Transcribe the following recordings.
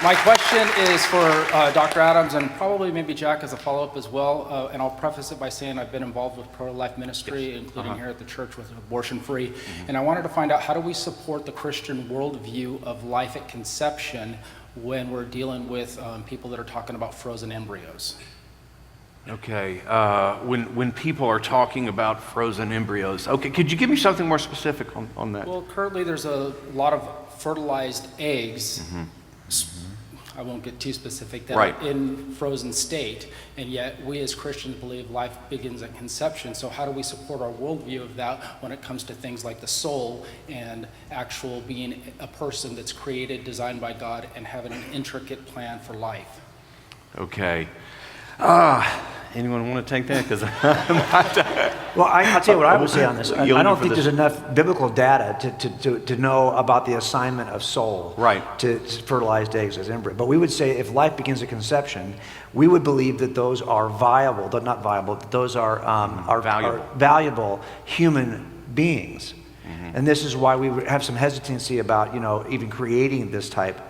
My question is for Dr. Adams and probably maybe Jack as a follow-up as well. And I'll preface it by saying I've been involved with pro-life ministry, including here at the church with Abortion Free. And I wanted to find out, how do we support the Christian worldview of life at conception when we're dealing with people that are talking about frozen embryos? Okay, when people are talking about frozen embryos, okay, could you give me something more specific on that? Well, currently there's a lot of fertilized eggs. I won't get too specific, that are in frozen state, and yet we as Christians believe life begins at conception. So how do we support our worldview of that when it comes to things like the soul and actual being a person that's created, designed by God, and having an intricate plan for life? Okay. Anyone want to take that? Because well, I'll tell you what I would say on this. I don't think there's enough biblical data to know about the assignment of soul to fertilized eggs as embryo. But we would say if life begins at conception, we would believe that those are viable, but not viable, that those are valuable human beings. And this is why we would have some hesitancy about, even creating this type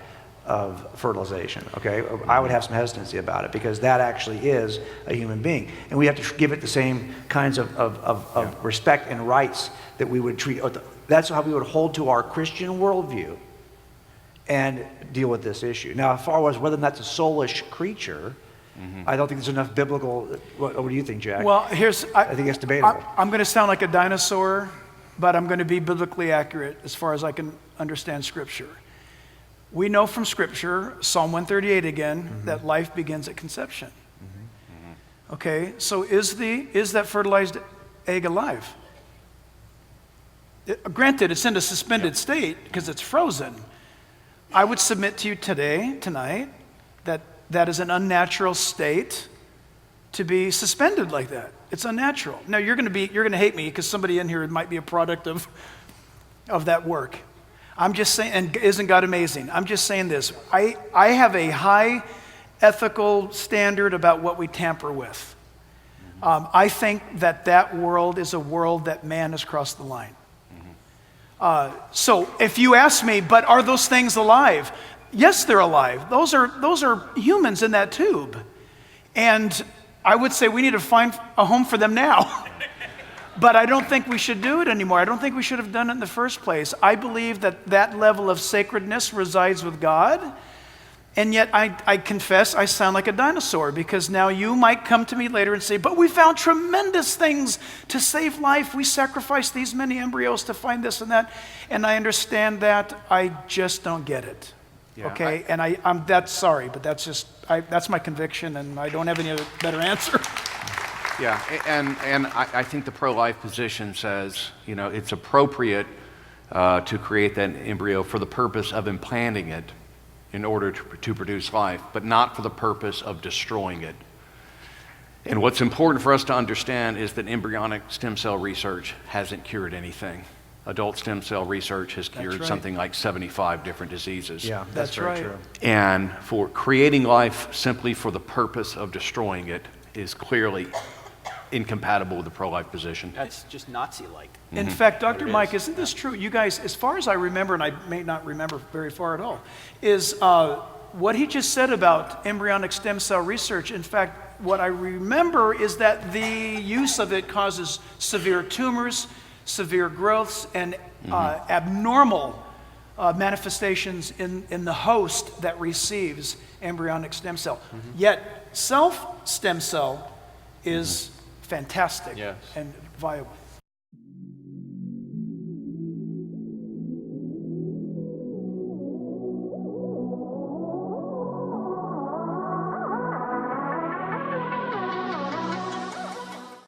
of fertilization, okay? I would have some hesitancy about it because that actually is a human being. And we have to give it the same kinds of respect and rights that we would treat. That's how we would hold to our Christian worldview and deal with this issue. Now, as far as whether that's a soulish creature, I don't think there's enough biblical. What do you think, Jack? Well, I think it's debatable. I'm going to sound like a dinosaur, but I'm going to be biblically accurate as far as I can understand Scripture. We know from Scripture, Psalm 138 again, that life begins at conception. Okay, so is that fertilized egg alive? Granted, it's in a suspended state because it's frozen. I would submit to you tonight, that is an unnatural state to be suspended like that. It's unnatural. Now you're going to hate me because somebody in here might be a product of that work. I'm just saying, and isn't God amazing? I'm just saying this. I have a high ethical standard about what we tamper with. I think that world is a world that man has crossed the line. So if you ask me, but are those things alive? Yes, they're alive. Those are humans in that tube. And I would say we need to find a home for them now. But I don't think we should do it anymore. I don't think we should have done it in the first place. I believe that level of sacredness resides with God. And yet I confess I sound like a dinosaur because now you might come to me later and say, but we found tremendous things to save life. We sacrificed these many embryos to find this and that. And I understand that. I just don't get it. Yeah, okay? I'm that's sorry, but that's my conviction and I don't have any other better answer. Yeah, and I think the pro-life position says, it's appropriate to create that embryo for the purpose of implanting it in order to produce life, but not for the purpose of destroying it. And what's important for us to understand is that embryonic stem cell research hasn't cured anything. Adult stem cell research has cured something like 75 different diseases. Yeah, that's very true. And for creating life simply for the purpose of destroying it is clearly incompatible with the pro-life position. That's just Nazi-like. In fact, Dr. Mike, isn't this true? You guys, as far as I remember, and I may not remember very far at all, is what he just said about embryonic stem cell research. In fact, what I remember is that the use of it causes severe tumors, severe growths, and abnormal manifestations in the host that receives embryonic stem cell. Yet, self-stem cell is fantastic and viable.